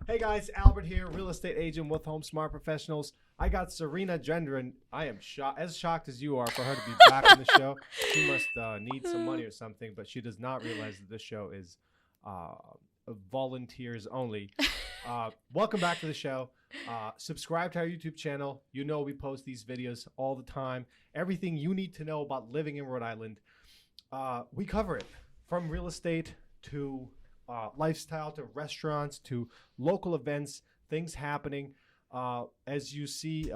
Hey guys, Albert here, real estate agent with Home Smart Professionals. I got Serena Gendron. I am as shocked as you are for her to be back on the show. She must need some money or something, but she does not realize that this show is volunteers only. Welcome back to the show. Subscribe to our YouTube channel. You know we post these videos all the time. Everything you need to know about living in Rhode Island. We cover it from real estate to lifestyle to restaurants to local events, things happening. As you see,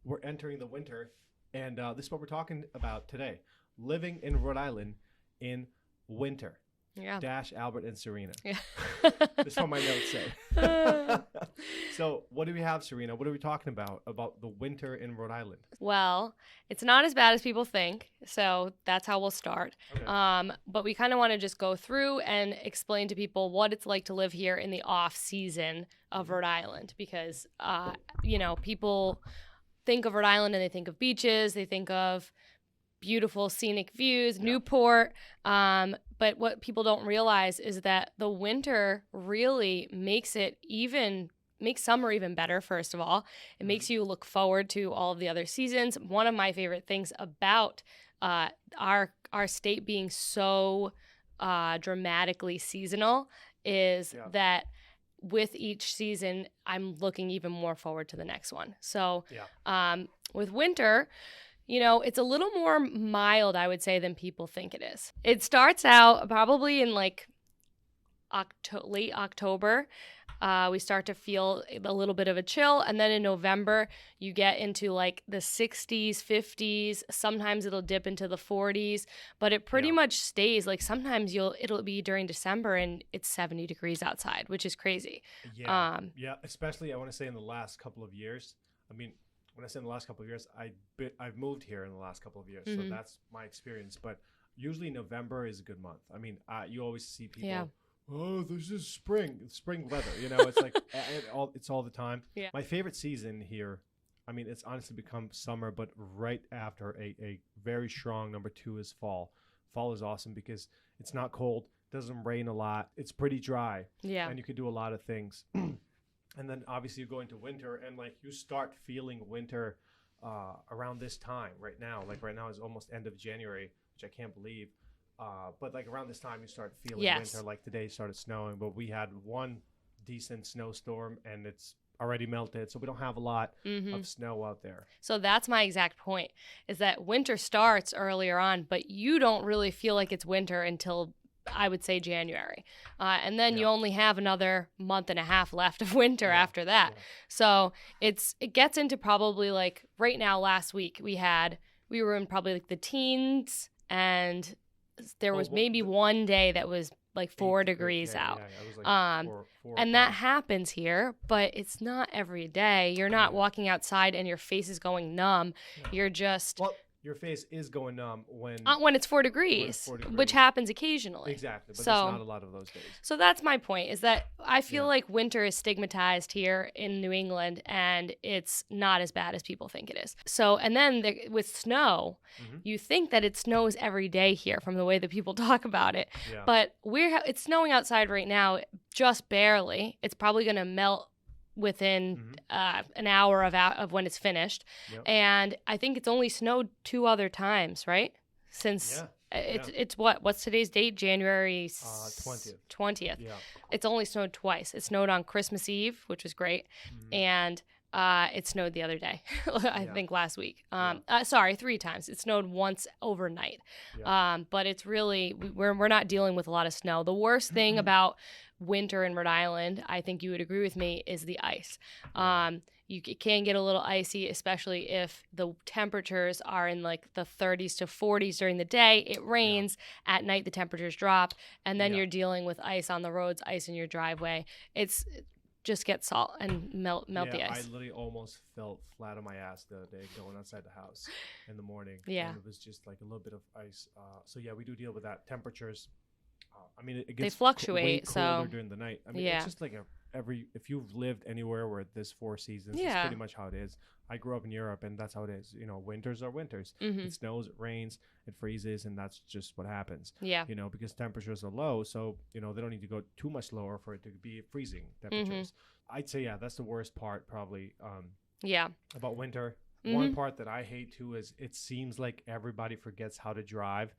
we're entering the winter, and this is what we're talking about today. Living in Rhode Island in winter. Yeah. Dash, Albert, and Serena. Yeah. That's what my notes say. So what do we have, Serena? What are we talking about the winter in Rhode Island? Well, it's not as bad as people think, so that's how we'll start. Okay. But we kind of want to just go through and explain to people what it's like to live here in the off season of Rhode Island, because people think of Rhode Island and they think of beaches, they think of beautiful scenic views, Newport. But what people don't realize is that the winter really makes summer even better, first of all. It makes you look forward to all of the other seasons. One of my favorite things about our state being so dramatically seasonal is that with each season, I'm looking even more forward to the next one. So with winter, it's a little more mild, I would say, than people think it is. It starts out probably in like late October. We start to feel a little bit of a chill. And then in November, you get into like the 60s, 50s. Sometimes it'll dip into the 40s, but it pretty much stays. Like sometimes it'll be during December and it's 70 degrees outside, which is crazy. Yeah. Especially I want to say in the last couple of years. I mean, when I say in the last couple of years, I've moved here in the last couple of years, so that's my experience. But usually November is a good month. I mean, you always see people, oh, this is spring weather. It's like it's all the time. Yeah. My favorite season here, I mean, it's honestly become summer, but right after a very strong number 2 is fall. Fall is awesome because it's not cold, doesn't rain a lot, it's pretty dry, and you can do a lot of things. And then obviously you go into winter and like you start feeling winter around this time right now. Like right now is almost end of January, which I can't believe. But like around this time you start feeling winter. Like today started snowing, but we had one decent snowstorm and it's already melted. So we don't have a lot of snow out there. So that's my exact point, is that winter starts earlier on, but you don't really feel like it's winter until I would say January. And then you only have another month and a half left of winter after that. Yeah. So it gets into probably like right now, last week we were in probably like the teens, and there was maybe one day that was like 4 degrees out. Yeah, it was like four and that happens here, but it's not every day. You're not walking outside and your face is going numb. No. You're just... Your face is going numb when it's 4 degrees, which happens occasionally. Exactly, but there's not a lot of those days. So that's my point, is that I feel like winter is stigmatized here in New England, and it's not as bad as people think it is. So, and then with snow, you think that it snows every day here from the way that people talk about it. Yeah. But it's snowing outside right now, just barely. It's probably going to melt within an hour of when it's finished. Yep. And I think it's only snowed 2 other times, right? Since it's what's today's date? January 20th. Yeah. It's only snowed twice. It snowed on Christmas Eve, which was great. And it snowed the other day, I think last week. 3 times. It snowed once overnight. Yeah. But it's really, we're not dealing with a lot of snow. The worst thing about winter in Rhode Island, I think you would agree with me, is the ice. It can get a little icy, especially if the temperatures are in like the 30s to 40s during the day. It rains. At night the temperatures drop, and then you're dealing with ice on the roads, ice in your driveway. Just get salt and melt the ice. I literally almost fell flat on my ass the other day going outside the house in the morning. Yeah. And it was just like a little bit of ice. So we do deal with that. Temperatures, I mean, it gets they fluctuate. way colder during the night. I mean, it's just like if you've lived anywhere where there's 4 seasons, it's pretty much how it is. I grew up in Europe, and that's how it is. Winters are winters. It snows, it rains, it freezes, and that's just what happens. Yeah. Because temperatures are low, so they don't need to go too much lower for it to be freezing temperatures. I'd say that's the worst part probably. About winter. One part that I hate too is it seems like everybody forgets how to drive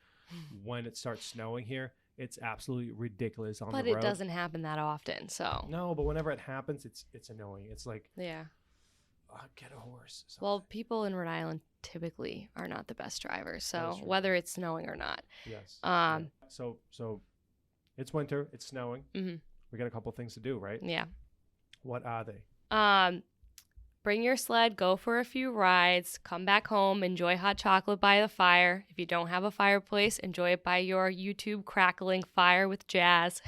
when it starts snowing here. It's absolutely ridiculous on the road. But it doesn't happen that often, so. No, but whenever it happens, it's annoying. It's like, get a horse. Well, people in Rhode Island typically are not the best drivers, so whether it's snowing or not. Yes. So it's winter. It's snowing. We got a couple things to do, right? Yeah. What are they? Bring your sled, go for a few rides, come back home, enjoy hot chocolate by the fire. If you don't have a fireplace, enjoy it by your YouTube crackling fire with jazz.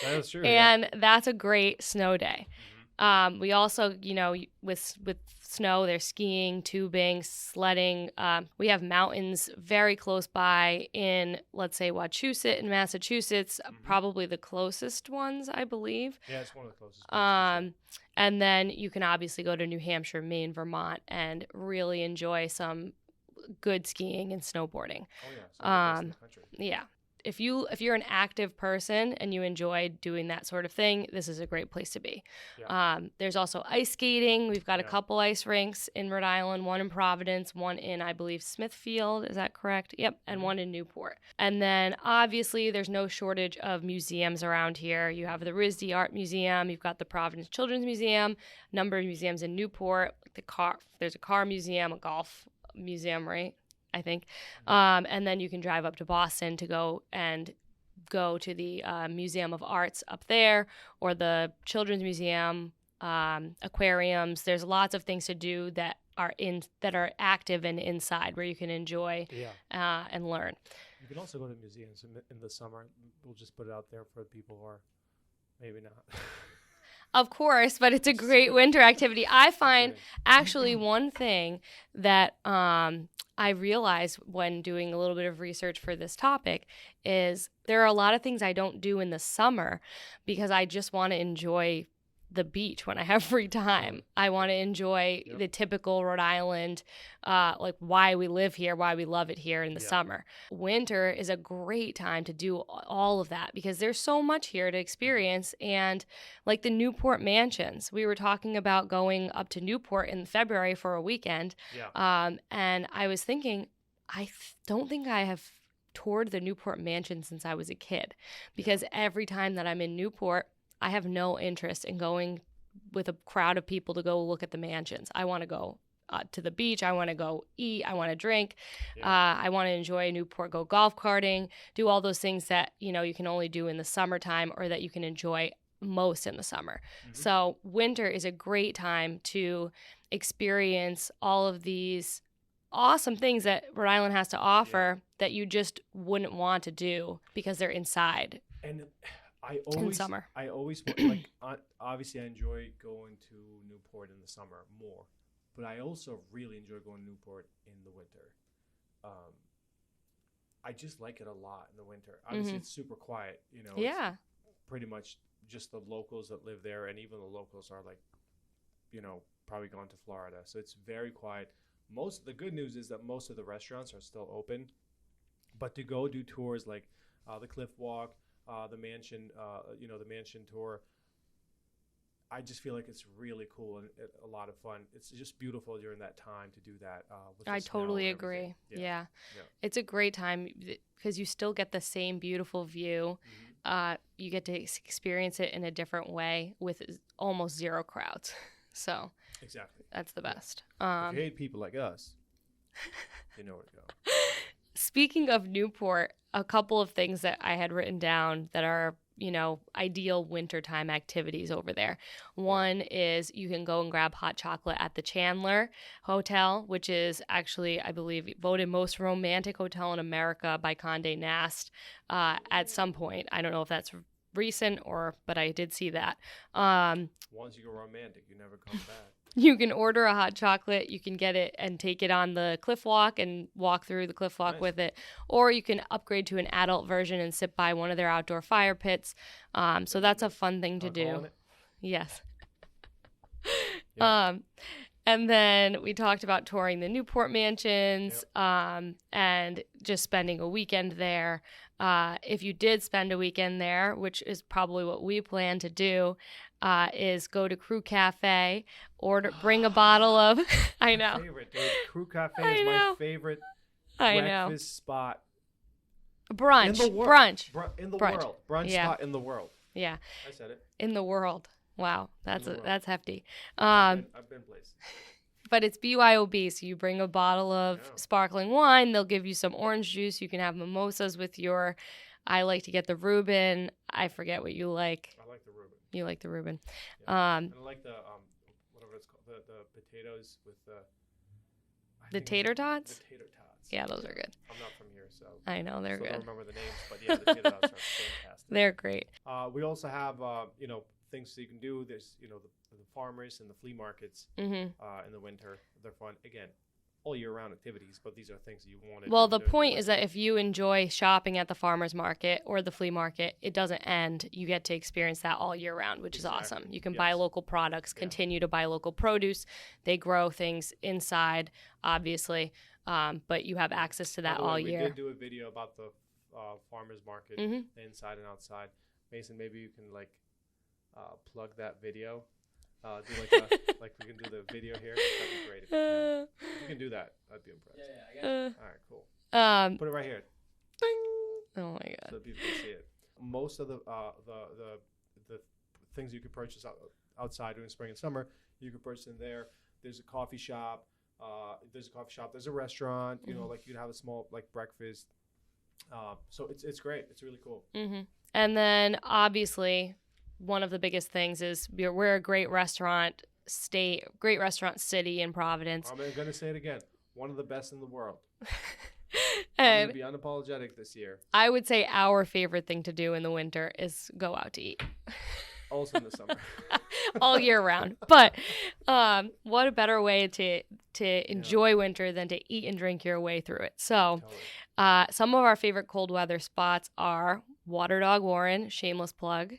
That is true. And that's a great snow day. We also, with snow, there's skiing, tubing, sledding. We have mountains very close by in, let's say, Wachusett in Massachusetts, probably the closest ones, I believe. Yeah, it's one of the closest ones. And then you can obviously go to New Hampshire, Maine, Vermont, and really enjoy some good skiing and snowboarding. Oh, yeah. In the country. Yeah. If you're an active person and you enjoy doing that sort of thing, this is a great place to be. Yeah. There's also ice skating. We've got a couple ice rinks in Rhode Island, one in Providence, one in, I believe, Smithfield. Is that correct? Yep. And one in Newport. And then obviously there's no shortage of museums around here. You have the RISD Art Museum. You've got the Providence Children's Museum, a number of museums in Newport. There's a car museum, a golf museum, right? I think. And then you can drive up to Boston to go to the Museum of Arts up there, or the Children's Museum, aquariums. There's lots of things to do that are active and inside where you can enjoy and learn. You can also go to museums in the summer. We'll just put it out there for people who are maybe not. Of course, but it's a great winter activity. I find actually one thing that I realized when doing a little bit of research for this topic is there are a lot of things I don't do in the summer because I just want to enjoy the beach when I have free time. I want to enjoy the typical Rhode Island, like why we live here, why we love it here in the summer. Winter is a great time to do all of that because there's so much here to experience. And like the Newport Mansions, we were talking about going up to Newport in February for a weekend. And I was thinking, I don't think I have toured the Newport Mansion since I was a kid because every time that I'm in Newport, I have no interest in going with a crowd of people to go look at the mansions. I want to go to the beach. I want to go eat. I want to drink. I want to enjoy Newport, go golf karting, do all those things that, you can only do in the summertime or that you can enjoy most in the summer. So winter is a great time to experience all of these awesome things that Rhode Island has to offer that you just wouldn't want to do because they're inside. And in summer. I always like. Obviously, I enjoy going to Newport in the summer more, but I also really enjoy going to Newport in the winter. I just like it a lot in the winter. Obviously, it's super quiet. It's pretty much just the locals that live there, and even the locals are like, probably gone to Florida, so it's very quiet. The good news is that most of the restaurants are still open, but to go do tours like the Cliff Walk. The mansion, the mansion tour. I just feel like it's really cool and a lot of fun. It's just beautiful during that time to do that. I totally agree. Yeah. It's a great time because you still get the same beautiful view. You get to experience it in a different way with almost zero crowds. So exactly, that's the best. If you hate people like us, you know where to go. Speaking of Newport, a couple of things that I had written down that are, ideal wintertime activities over there. One is you can go and grab hot chocolate at the Chandler Hotel, which is actually, I believe, voted most romantic hotel in America by Condé Nast at some point. I don't know if that's recent but I did see that. Once you go romantic, you never come back. You can order a hot chocolate, you can get it and take it on the cliff walk and walk through the cliff walk with it. Or you can upgrade to an adult version and sit by one of their outdoor fire pits. So that's a fun thing to do. Yes. Yeah. And then we talked about touring the Newport Mansions, and just spending a weekend there. If you did spend a weekend there, which is probably what we plan to do, is go to Crew Cafe, bring a bottle of. I know. Favorite, dude. Crew Cafe is my favorite breakfast spot. Brunch. In the world. Brunch. In the world. Brunch spot in the world. Yeah. I said it. In the world. Wow, that's hefty. I've been places. But it's BYOB, so you bring a bottle of sparkling wine. They'll give you some orange juice. You can have mimosas with your. I like to get the Reuben. I forget what you like. I like the Reuben. You like the Reuben. Yeah. And I like the whatever it's called, the potatoes with the tater tots. The tater tots. Yeah, those are good. I'm not from here, so I know they're good. I don't remember the names, but yeah, the tater tots are fantastic. They're great. We also have things that you can do. There's the farmers and the flea markets in the winter. They're fun. Again, all year round activities, but these are things that you want to do. Well, the point is that if you enjoy shopping at the farmer's market or the flea market, it doesn't end. You get to experience that all year round, which is awesome. You can buy local products, continue to buy local produce. They grow things inside, obviously, but you have access to that all year. We did do a video about the farmer's market, the inside and outside. Mason, maybe you can plug that video. Do like we can do the video here. That'd be great. If you can do that, I'd be impressed. Yeah, I got it. All right, cool. Put it right here. Oh my god. So people can see it. Most of the things you could purchase outside during spring and summer, you could purchase in there. There's a coffee shop. There's a restaurant. You know, you could have a small breakfast. So it's great. It's really cool. And then obviously, one of the biggest things is we're a great restaurant city in Providence. I'm going to say it again. One of the best in the world. And I'm going to be unapologetic this year. I would say our favorite thing to do in the winter is go out to eat. Also in the summer. All year round. But what a better way to enjoy winter than to eat and drink your way through it. So some of our favorite cold weather spots are Water Dog Warren, shameless plug.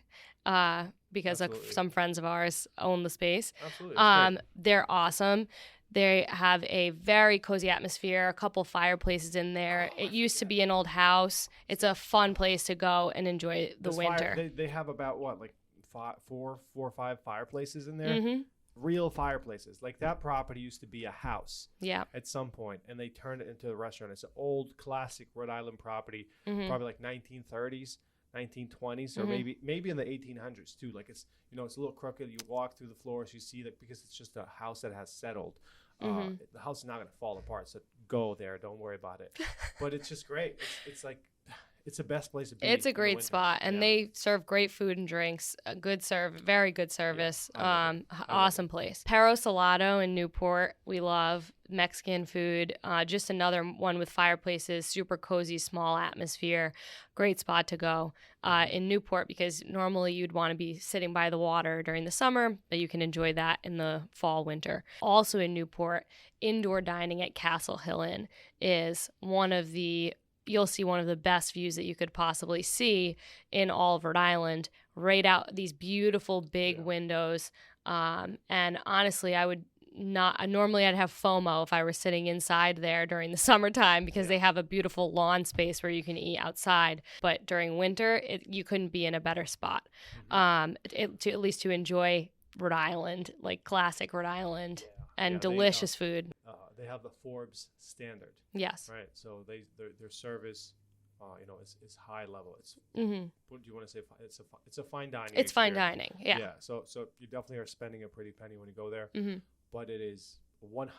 Because some friends of ours own the space. Absolutely. They're awesome. They have a very cozy atmosphere, a couple fireplaces in there. It used to be an old house. It's a fun place to go and enjoy the winter. They have about four or five fireplaces in there? Real fireplaces. That property used to be a house at some point, and they turned it into a restaurant. It's an old classic Rhode Island property, probably 1930s. 1920s or maybe in the 1800s too. It's it's a little crooked. You walk through the floors, you see that because it's just a house that has settled. The house is not going to fall apart, so go there. Don't worry about it. But it's just great. It's the best place to be. It's a great spot, and they serve great food and drinks. A good very good service. Awesome place. Perro Salado in Newport, we love Mexican food. Just another one with fireplaces, super cozy, small atmosphere. Great spot to go in Newport because normally you'd want to be sitting by the water during the summer, but you can enjoy that in the fall, winter. Also in Newport, indoor dining at Castle Hillen is you'll see one of the best views that you could possibly see in all of Rhode Island, right out these beautiful big windows. And honestly, normally I'd have FOMO if I were sitting inside there during the summertime because they have a beautiful lawn space where you can eat outside. But during winter, you couldn't be in a better spot at least to enjoy Rhode Island, classic Rhode Island and delicious food. They have the Forbes standard. Yes. Right. So their service, is high level. It's what do you want to say? It's a fine dining. It's fine dining. Yeah. Yeah. So you definitely are spending a pretty penny when you go there, but it is 100%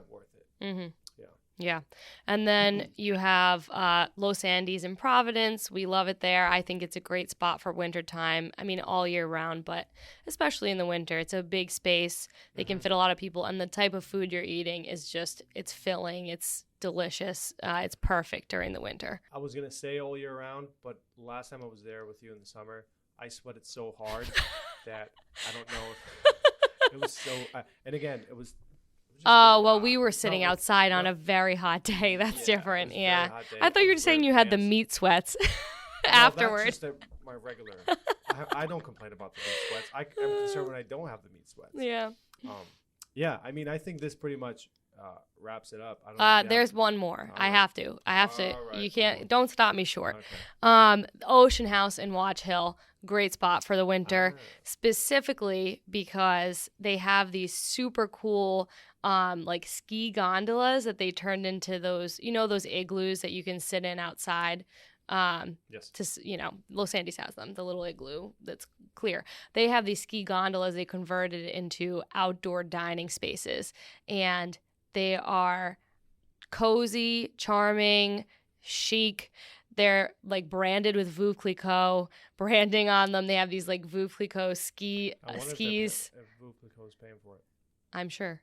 worth it. Yeah. Yeah. And then you have Los Andes in Providence. We love it there. I think it's a great spot for wintertime. I mean, all year round, but especially in the winter. It's a big space. They can fit a lot of people. And the type of food you're eating is it's filling. It's delicious. It's perfect during the winter. I was going to say all year round, but last time I was there with you in the summer, I sweated so hard that I don't know if it was so... and again, it was... Oh, well, we were sitting outside on a very hot day. That's different. Yeah. I thought you were saying you had the meat sweats afterwards. That's just my regular I don't complain about the meat sweats. I'm concerned when I don't have the meat sweats. Yeah. Yeah. I mean, I think this pretty much wraps it up. I don't know there's one more. I have to. Right. You can't. Don't stop me short. Okay. Ocean House in Watch Hill, great spot for the winter, specifically because they have these super cool like ski gondolas that they turned into those, those igloos that you can sit in outside. Yes. Los Andes has them, the little igloo that's clear. They have these ski gondolas they converted into outdoor dining spaces, and they are cozy, charming, chic. They're like branded with Veuve Clicquot branding on them. They have these like Veuve Clicquot skis. If Veuve Clicquot is paying for it. I'm sure.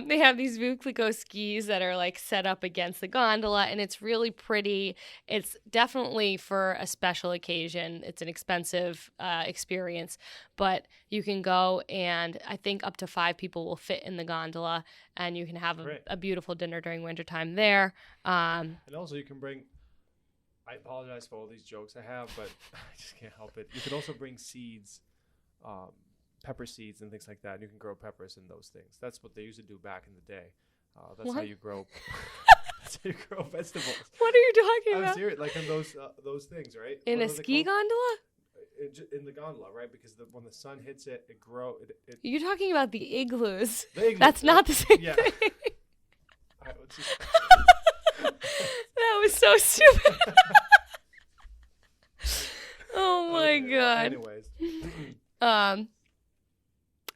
They have these Veuve Clicquot skis that are like set up against the gondola, and it's really pretty. It's definitely for a special occasion. It's an expensive experience, but you can go, and I think up to 5 people will fit in the gondola, and you can have a beautiful dinner during wintertime there. And also you can bring, I apologize for all these jokes I have, but I just can't help it. You could also bring seeds, pepper seeds and things like that. And you can grow peppers and those things. That's what they used to do back in the day. That's how you grow. That's how you grow vegetables. What are you talking about? I'm serious. Like in those things, right? In a ski gondola? In the gondola, right? Because when the sun hits it, it grows. You're talking about the igloos. The igloos. That's not the same thing. All right, let's just... That was so stupid. Oh my God. Anyways.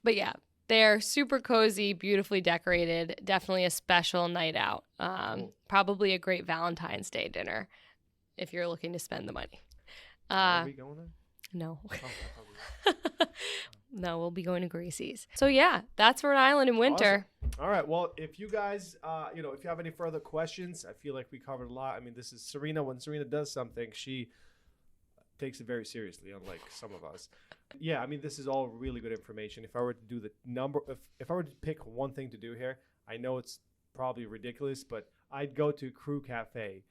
But yeah, they're super cozy, beautifully decorated. Definitely a special night out. Cool. Probably a great Valentine's Day dinner if you're looking to spend the money. Are we going there? No. Oh, No, we'll be going to Gracie's. So yeah, that's Rhode Island in winter. Awesome. All right. Well, if you guys, if you have any further questions, I feel like we covered a lot. I mean, this is Serena. When Serena does something, she takes it very seriously, unlike some of us. Yeah, I mean, this is all really good information. If I were to do if I were to pick one thing to do here, I know it's probably ridiculous, but I'd go to Crew Cafe.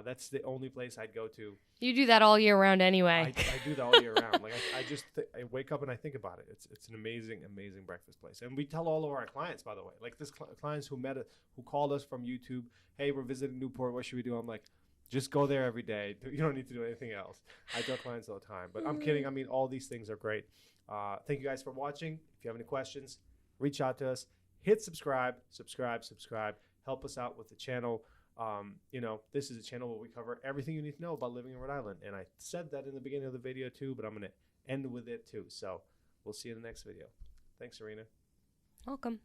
That's the only place I'd go to. You do that all year round anyway. I do that all year round. Like I wake up and I think about it. It's an amazing breakfast place. And we tell all of our clients, by the way, like this clients who called us from YouTube. Hey, we're visiting Newport. What should we do? I'm like, just go there every day. You don't need to do anything else. I tell clients all the time, but I'm kidding. I mean, all these things are great. Thank you guys for watching. If you have any questions, reach out to us. Hit subscribe. Help us out with the channel. This is a channel where we cover everything you need to know about living in Rhode Island. And I said that in the beginning of the video too, but I'm going to end with it too. So we'll see you in the next video. Thanks, Serena. Welcome.